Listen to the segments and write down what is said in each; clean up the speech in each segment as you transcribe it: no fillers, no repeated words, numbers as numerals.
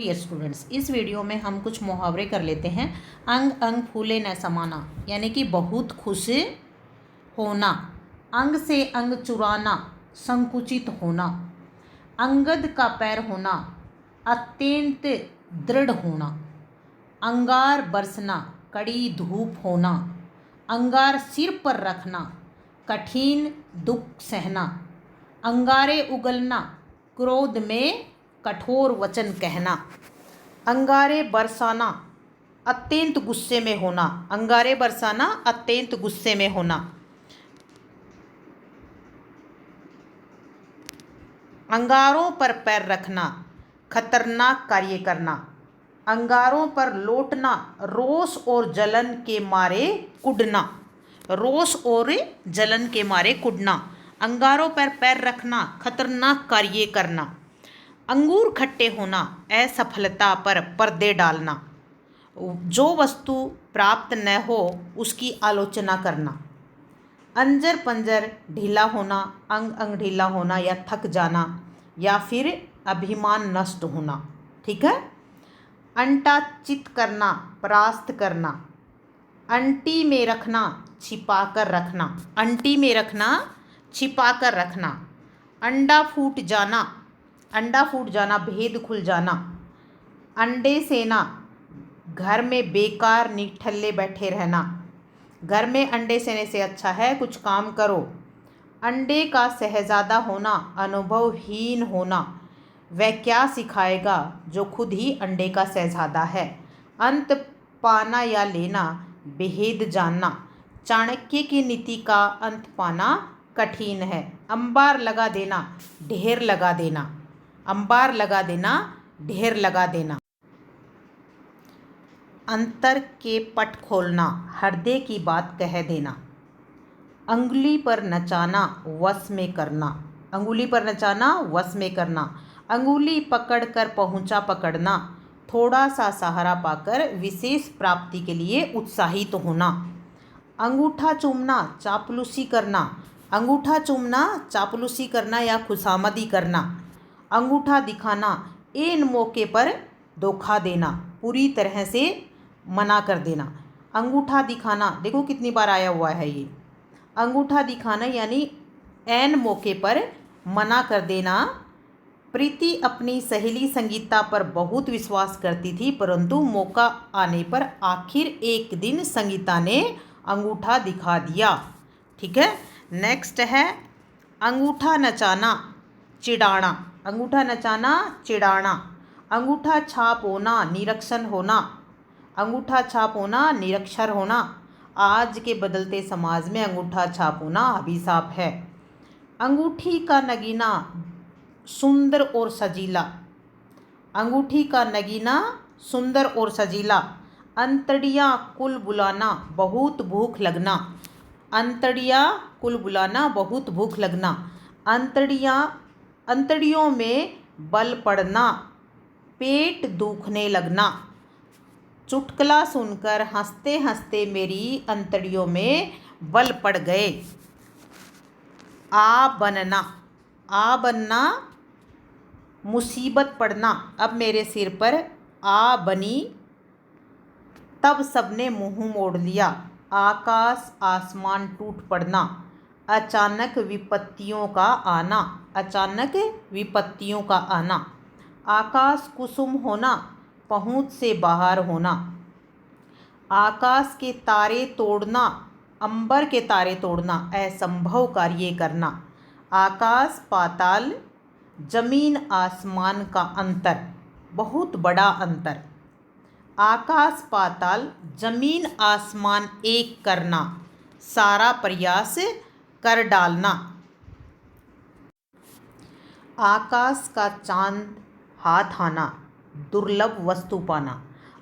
Dear students, इस video में हम कुछ मुहावरे कर लेते हैं। अंग अंग फूले न समाना, यानी कि बहुत खुश होना। अंग से अंग चुराना, संकुचित होना। अंगद का पैर होना, अत्यंत दृढ़ होना। अंगार बरसना, कड़ी धूप होना। अंगार सिर पर रखना, कठिन दुख सहना। अंगारे उगलना, क्रोध में कठोर वचन कहना। अंगारे बरसाना, अत्यंत गुस्से में होना। अंगारे बरसाना, अत्यंत गुस्से में होना। अंगारों पर पैर रखना, खतरनाक कार्य करना। अंगारों पर लौटना, रोष और जलन के मारे कुढ़ना। रोष और जलन के मारे कुढ़ना। अंगारों पर पैर रखना, खतरनाक कार्य करना। अंगूर खट्टे होना, असफलता पर पर्दे डालना। जो वस्तु प्राप्त न हो उसकी आलोचना करना। अंजर पंजर ढीला होना, अंग अंग ढीला होना या थक जाना, या फिर अभिमान नष्ट होना। ठीक है। अंटा चित करना, परास्त करना। अंटी में रखना, छिपा कर रखना। अंटी में रखना, छिपा कर रखना। अंडा फूट जाना, अंडा फूट जाना, भेद खुल जाना। अंडे सेना, घर में बेकार निठल्ले बैठे रहना। घर में अंडे सेने से अच्छा है कुछ काम करो। अंडे का शहजादा होना, अनुभवहीन होना। वह क्या सिखाएगा जो खुद ही अंडे का शहजादा है। अंत पाना या लेना, भेद जानना। चाणक्य की नीति का अंत पाना कठिन है। अंबार लगा देना, ढेर लगा देना। अंबार लगा देना, ढेर लगा देना। अंतर के पट खोलना, हृदय की बात कह देना। अंगुली पर नचाना, वश में करना। अंगुली पर नचाना, वश में करना। अंगुली पकड़ कर पहुँचा पकड़ना, थोड़ा सा सहारा पाकर विशेष प्राप्ति के लिए उत्साहित होना। अंगूठा चूमना, चापलूसी करना। अंगूठा चूमना, चापलूसी करना या खुशामदी करना। अंगूठा दिखाना, एन मौके पर धोखा देना, पूरी तरह से मना कर देना। अंगूठा दिखाना, देखो कितनी बार आया हुआ है ये। अंगूठा दिखाना यानी एन मौके पर मना कर देना। प्रीति अपनी सहेली संगीता पर बहुत विश्वास करती थी, परंतु मौका आने पर आखिर एक दिन संगीता ने अंगूठा दिखा दिया। ठीक है। नेक्स्ट है अंगूठा नचाना, चिढ़ाना। अंगूठा नचाना, चिढ़ाना। अंगूठा छाप होना, निरीक्षण होना। अंगूठा छाप होना, निरक्षर होना। आज के बदलते समाज में अंगूठा छाप होना अभिशाप है। अंगूठी का नगीना, सुंदर और सजीला। अंगूठी का नगीना, सुंदर और सजीला। अंतड़ियाँ कुल बुलाना, बहुत भूख लगना। अंतड़ियाँ कुल बुलाना, बहुत भूख लगना। अंतड़ियों में बल पड़ना, पेट दुखने लगना। चुटकुला सुनकर हंसते हंसते मेरी अंतड़ियों में बल पड़ गए। आ बनना, आ बनना, मुसीबत पड़ना। अब मेरे सिर पर आ बनी, तब सबने मुंह मोड़ लिया। आकाश आसमान टूट पड़ना, अचानक विपत्तियों का आना। अचानक विपत्तियों का आना। आकाश कुसुम होना, पहुँच से बाहर होना। आकाश के तारे तोड़ना, अंबर के तारे तोड़ना, असंभव कार्य करना। आकाश पाताल, जमीन आसमान का अंतर, बहुत बड़ा अंतर। आकाश पाताल, जमीन आसमान एक करना, सारा प्रयास कर डालना। आकाश का चांद हाथ आना, दुर्लभ वस्तु पाना।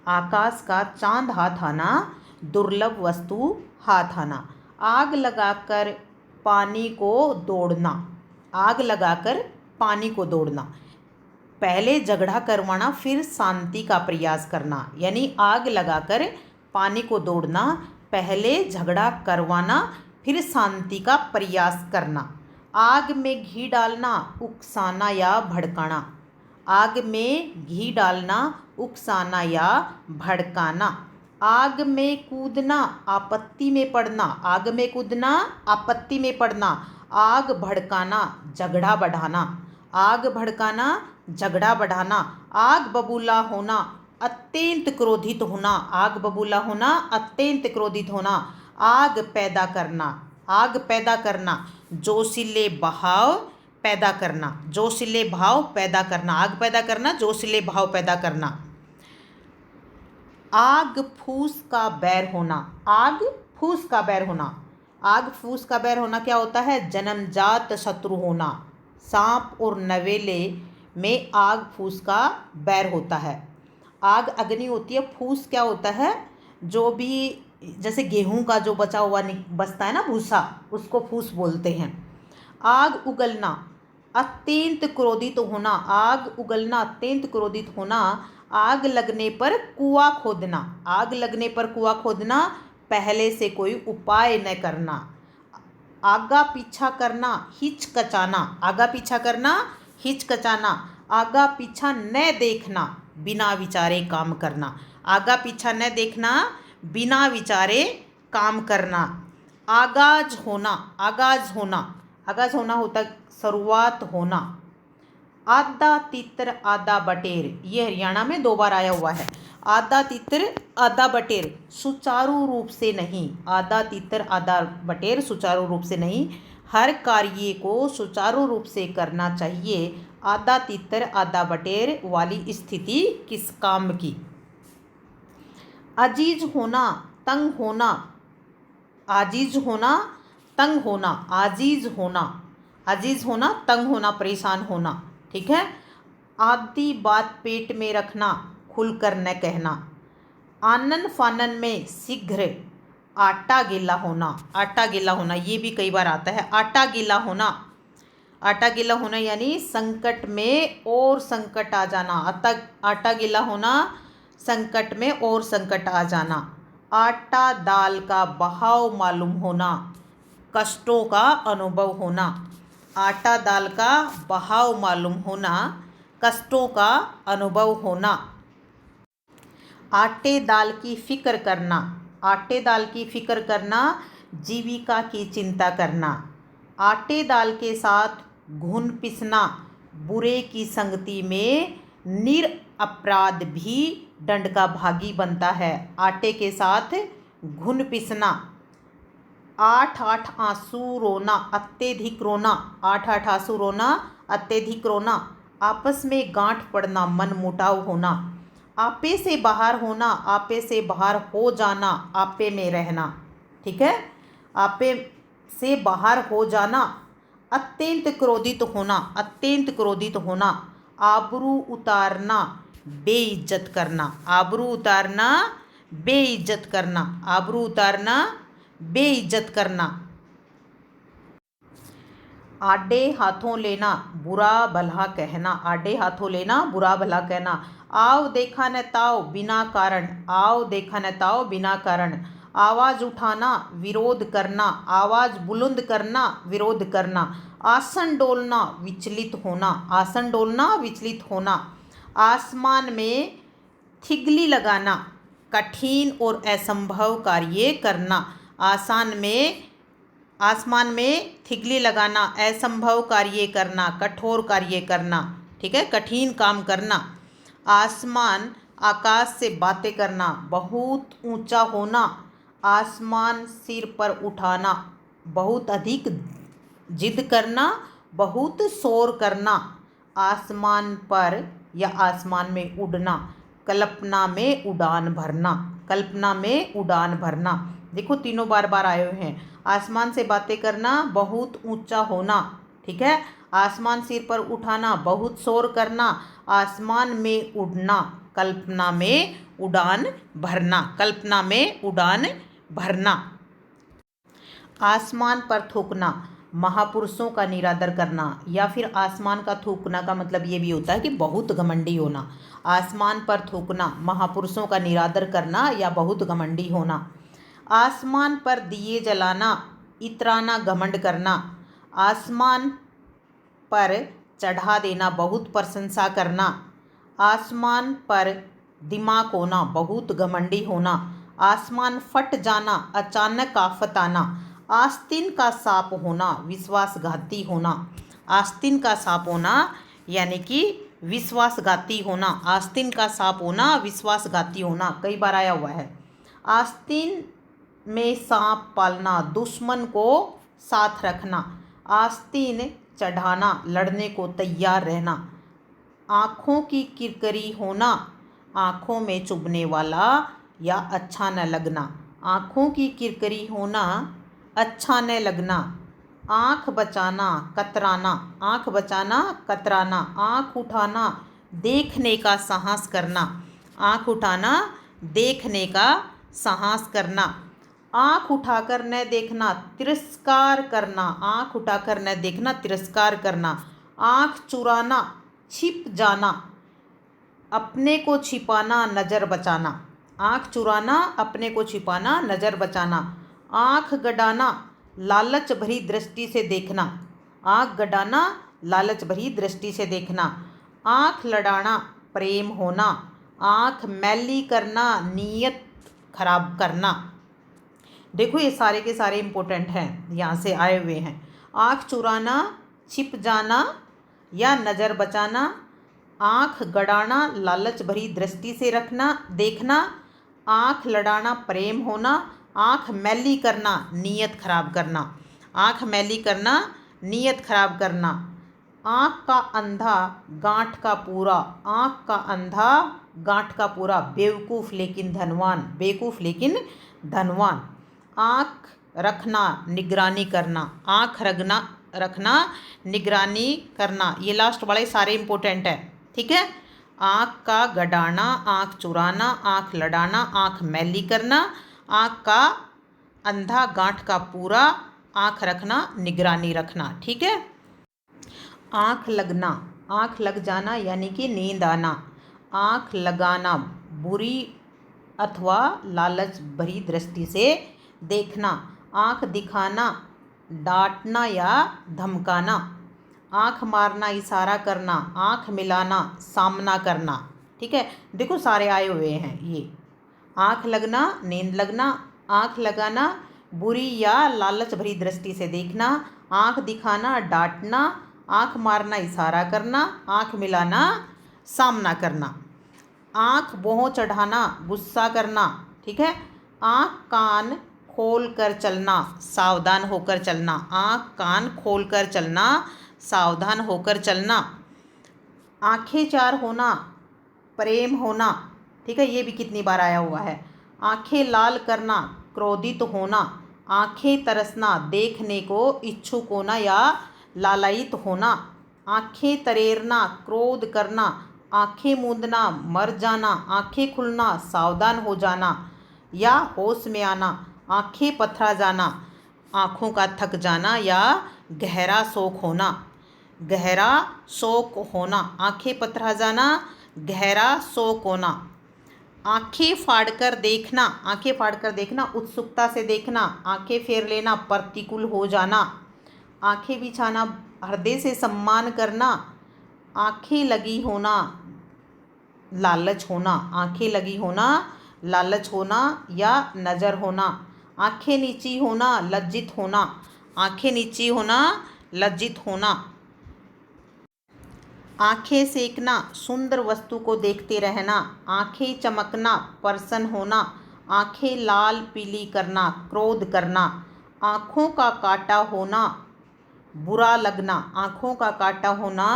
आकाश का चांद हाथ आना, दुर्लभ वस्तु हाथ आना। आग लगाकर पानी को दौड़ना। आग लगाकर पानी को दौड़ना, पहले झगड़ा करवाना फिर शांति का प्रयास करना। यानी आग लगाकर पानी को दौड़ना, पहले झगड़ा करवाना फिर शांति का प्रयास करना। आग में घी डालना, उकसाना या भड़काना। आग में घी डालना, उकसाना या भड़काना। आग में कूदना, आपत्ति में पड़ना, आग में कूदना, आपत्ति में पड़ना। आग भड़काना, झगड़ा बढ़ाना, आग भड़काना, झगड़ा बढ़ाना। आग बबूला होना, अत्यंत क्रोधित होना, आग बबूला होना, अत्यंत क्रोधित होना। आग पैदा करना, आग पैदा करना, जोशीले बहाव पैदा करना, जोशीले भाव पैदा करना। आग पैदा करना, जोशीले भाव पैदा करना। आग फूस का बैर होना, आग फूस का बैर होना। आग फूस का बैर होना क्या होता है? जन्मजात शत्रु होना। सांप और नवेले में आग फूस का बैर होता है। आग अग्नि होती है, फूस क्या होता है? जो भी जैसे गेहूं का जो बचा हुआ बचता है ना भूसा, उसको फूस बोलते हैं। आग उगलना, अत्यंत क्रोधित होना, आग उगलना, अत्यंत क्रोधित होना। आग लगने पर कुआं खोदना, आग लगने पर कुआं खोदना, पहले से कोई उपाय न करना। आगा पीछा करना, हिचकचाना, आगा पीछा करना, हिचकचाना। आगा पीछा न देखना, बिना विचारे काम करना, आगा पीछा न देखना, बिना विचारे काम करना। आगाज होना, आगाज होना, आगाज होना होता शुरुआत होना। आधा तितर आधा बटेर, ये हरियाणा में 2 बार आया हुआ है। आधा तितर आधा बटेर सुचारू रूप से नहीं, आधा तितर आधा बटेर सुचारू रूप से नहीं। हर कार्य को सुचारू रूप से करना चाहिए। आधा तितर आधा बटेर वाली स्थिति किस काम की? अजीज होना, तंग होना, आजीज होना, तंग होना, आजीज होना, अजीज होना, तंग होना, परेशान होना। ठीक है। आधी बात पेट में रखना, खुलकर न कहना। आनन फानन में शीघ्र आटा गीला होना, आटा गीला होना, ये भी कई बार आता है। आटा गीला होना, आटा गीला होना यानी संकट में और संकट आ जाना। आटा गीला होना, संकट में और संकट आ जाना। आटा दाल का बहाव मालूम होना, कष्टों का अनुभव होना। आटा दाल का बहाव मालूम होना, कष्टों का अनुभव होना। आटे दाल की फिक्र करना, आटे दाल की फिक्र करना, जीविका की चिंता करना। आटे दाल के साथ घुन पिसना, बुरे की संगति में निरपराध भी दंड का भागी बनता है। आटे के साथ घुन पिसना। 8-8 आंसू रोना, अत्यधिक रोना, 8-8 आंसू रोना, अत्यधिक रोना। आपस में गांठ पड़ना, मन मुटाव होना। आपे से बाहर होना, आपे से बाहर हो जाना, आपे में रहना। ठीक है। आपे से बाहर हो जाना। अत्यंत क्रोधित होना, अत्यंत क्रोधित होना। आबरू उतारना, बेइज्जत करना, आबरू उतारना, बेइज्जत करना, आबरू उतारना, बेइज्जत करना। आडे हाथों लेना, बुरा भला कहना, आडे हाथों लेना, बुरा भला कहना। आव देखा न ताव बिना कारण, आव देखा न ताव बिना कारण। आवाज़ उठाना, विरोध करना, आवाज़ बुलंद करना, विरोध करना। आसन डोलना, विचलित होना, आसन डोलना, विचलित होना। आसमान में थिगली लगाना, कठिन और असंभव कार्य करना। आसमान में थिगली लगाना, असंभव कार्य करना, कठोर कार्य करना। ठीक है, कठिन काम करना। आसमान आकाश से बातें करना, बहुत ऊंचा होना। आसमान सिर पर उठाना, बहुत अधिक जिद करना, बहुत शोर करना। आसमान पर या आसमान में उड़ना, कल्पना में उड़ान भरना, कल्पना में उड़ान भरना। देखो तीनों बार बार आए हुए हैं। आसमान से बातें करना, बहुत ऊंचा होना। ठीक है। आसमान सिर पर उठाना, बहुत शोर करना, आसमान में उड़ना, कल्पना में उड़ान भरना, कल्पना में उड़ान भरना। आसमान पर थूकना, महापुरुषों का निरादर करना, या फिर आसमान का थूकना का मतलब ये भी होता है कि बहुत घमंडी होना। आसमान पर थूकना, महापुरुषों का निरादर करना या बहुत घमंडी होना। आसमान पर दिए जलाना, इतराना, घमंड करना। आसमान पर चढ़ा देना, बहुत प्रशंसा करना। आसमान पर दिमाग होना, बहुत घमंडी होना। आसमान फट जाना, अचानक आफत आना। आस्तीन का सांप होना, विश्वासघाती होना। आस्तीन का सांप होना यानी कि विश्वासघाती होना। आस्तीन का सांप होना, विश्वासघाती होना, कई बार आया हुआ है। आस्तीन में सांप पालना, दुश्मन को साथ रखना। आस्तीन चढ़ाना, लड़ने को तैयार रहना। आँखों की किरकिरी होना, आँखों में चुभने वाला या अच्छा न लगना। आँखों की किरकिरी होना, अच्छा न लगना। आँख बचाना, कतराना। आँख बचाना, कतराना। आँख उठाना, देखने का साहस करना। आँख उठाना, देखने का साहस करना। आँख उठाकर न देखना, तिरस्कार करना। आँख उठाकर न देखना, तिरस्कार करना। आँख चुराना, छिप जाना। अपने को छिपाना, नज़र बचाना। आँख चुराना, अपने को छिपाना, नज़र बचाना। आँख गड़ाना, लालच भरी दृष्टि से देखना। आँख गड़ाना, लालच भरी दृष्टि से देखना। आँख लड़ाना, प्रेम होना। आँख मैली करना, नीयत खराब करना। देखो ये सारे के सारे इम्पोर्टेंट हैं, यहाँ से आए हुए हैं। आँख चुराना, छिप जाना या नज़र बचाना। आँख गड़ाना, लालच भरी दृष्टि से रखना, देखना। आँख लड़ाना, प्रेम होना। आँख मैली करना, नीयत खराब करना। आँख मैली करना, नीयत खराब करना। आँख का अंधा, गांठ का पूरा। आँख का अंधा, गांठ का पूरा। बेवकूफ़ लेकिन धनवान, बेवकूफ़ लेकिन धनवान। आँख रखना, निगरानी करना। आँख रखना, निगरानी करना। ये लास्ट वाले सारे इम्पोर्टेंट है, ठीक है। आँख का गड़ाना, आँख चुराना, आँख लड़ाना, आँख मैली करना। आँख का अंधा, गांठ का पूरा। आँख रखना, निगरानी रखना, ठीक है। आँख लगना, आँख लग जाना यानी कि नींद आना। आँख लगाना, बुरी अथवा लालच भरी दृष्टि से देखना। आँख दिखाना, डांटना या धमकाना। आँख मारना, इशारा करना। आँख मिलाना, सामना करना, ठीक है। देखो सारे आए हुए हैं ये। आँख लगना, नींद लगना। आँख लगाना, बुरी या लालच भरी दृष्टि से देखना। आँख दिखाना, डांटना। आँख मारना, इशारा करना। आँख मिलाना, सामना करना। आँख भौं चढ़ाना, गुस्सा करना, ठीक है। आँख कान खोल कर चलना, सावधान होकर चलना। आँख कान खोल कर चलना, सावधान होकर चलना। आँखें चार होना, प्रेम होना, ठीक है। ये भी कितनी बार आया हुआ है। आँखें लाल करना, क्रोधित होना। आँखें तरसना, देखने को इच्छुक होना या लालायित होना। आँखें तरेरना, क्रोध करना। आँखें मूंदना, मर जाना। आँखें खुलना, सावधान हो जाना या होश में आना। आँखें पथरा जाना, आँखों का थक जाना या गहरा शोक होना। गहरा शोक होना, आँखें पथरा जाना, गहरा शोक होना। आँखें फाड़कर देखना, आँखें फाड़कर देखना, उत्सुकता से देखना। आँखें फेर लेना, प्रतिकूल हो जाना। आँखें बिछाना, हृदय से सम्मान करना। आँखें लगी होना, लालच होना। आँखें लगी होना, लालच होना या नज़र होना। आँखें नीची होना, लज्जित होना। आँखें नीची होना, लज्जित होना। आँखें सेकना, सुंदर वस्तु को देखते रहना। आँखें चमकना, प्रसन्न होना। आँखें लाल पीली करना, क्रोध करना। आँखों का काटा होना, बुरा लगना। आँखों का काटा होना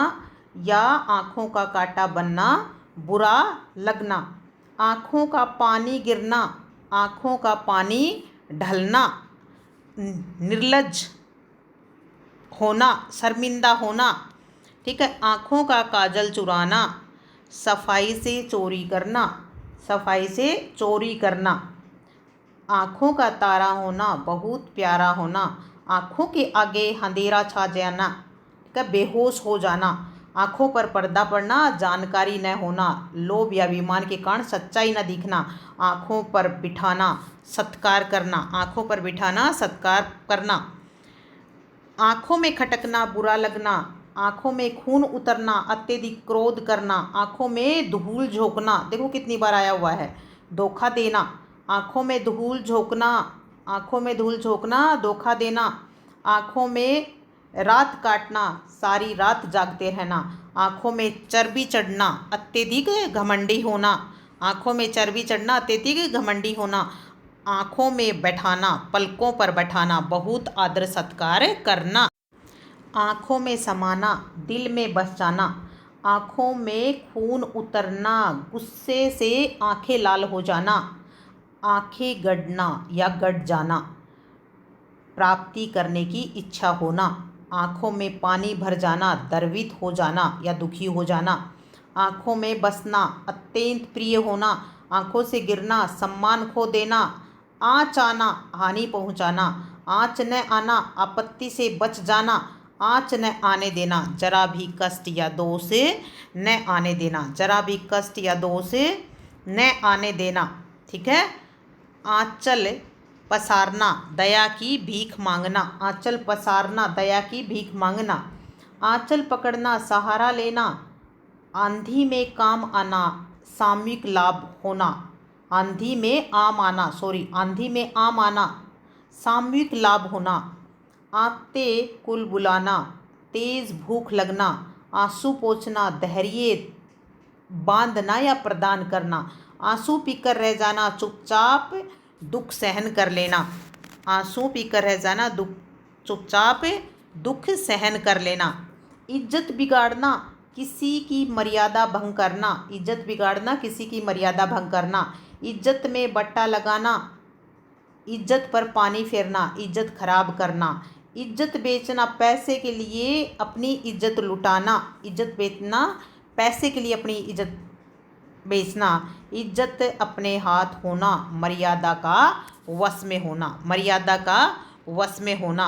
या आँखों का काटा बनना, बुरा लगना। आँखों का पानी गिरना, आँखों का पानी ढलना। निर्लज्ज होना, शर्मिंदा होना, ठीक है। आँखों का काजल चुराना, सफाई से चोरी करना। सफाई से चोरी करना। आँखों का तारा होना, बहुत प्यारा होना। आँखों के आगे अंधेरा छा जाना, ठीक है, बेहोश हो जाना। आँखों पर पर्दा पड़ना, जानकारी न होना। लोभ या अभिमान के कारण सच्चाई न दिखना। आँखों पर बिठाना, सत्कार करना। आँखों पर बिठाना, सत्कार करना। आँखों में खटकना, बुरा लगना। आँखों में खून उतरना, अत्यधिक क्रोध करना, आँखों में धूल झोंकना, देखो कितनी बार आया हुआ है, धोखा देना, आँखों में धूल झोंकना, आँखों में धूल झोंकना, धोखा देना, आँखों में रात काटना, सारी रात जागते रहना, आँखों में चर्बी चढ़ना, अत्यधिक घमंडी होना, आँखों में चर्बी चढ़ना, अत्यधिक घमंडी होना, आँखों में बैठाना, पलकों पर बैठाना, बहुत आदर सत्कार करना, आँखों में समाना, दिल में बस जाना, आँखों में खून उतरना, गुस्से से आँखें लाल हो जाना, आँखें गड़ना या गड़ जाना, प्राप्ति करने की इच्छा होना, आँखों में पानी भर जाना, द्रवित हो जाना या दुखी हो जाना, आँखों में बसना, अत्यंत प्रिय होना, आँखों से गिरना, सम्मान खो देना, आँच आना, हानि पहुँचाना, आँच न आना, आपत्ति से बच जाना, आँच न आने देना, जरा भी कष्ट या दोष न आने देना, जरा भी कष्ट या दोष न आने देना। ठीक है। आंचल पसारना, दया की भीख मांगना, आंचल पसारना, दया की भीख मांगना, आंचल पकड़ना, सहारा लेना, आंधी में काम आना, सामयिक लाभ होना, आंधी में आम आना, आंधी में आम आना, सामयिक लाभ होना, आते कुल बुलाना, तेज भूख लगना, आंसू पोंछना, धैर्य बांधना या प्रदान करना, आंसू पीकर रह जाना, चुपचाप दुख सहन कर लेना, आंसू पीकर रह जाना, चुपचाप दुख सहन कर लेना, इज्जत बिगाड़ना, किसी की मर्यादा भंग करना, इज्जत बिगाड़ना, किसी की मर्यादा भंग करना, इज्जत में बट्टा लगाना, इज्जत पर पानी फेरना, इज्जत खराब करना, इज्जत बेचना, पैसे के लिए अपनी इज्जत लुटाना, इज्जत बेचना, पैसे के लिए अपनी इज्जत बेचना, इज्जत अपने हाथ होना, मर्यादा का वश में होना, मर्यादा का वश में होना।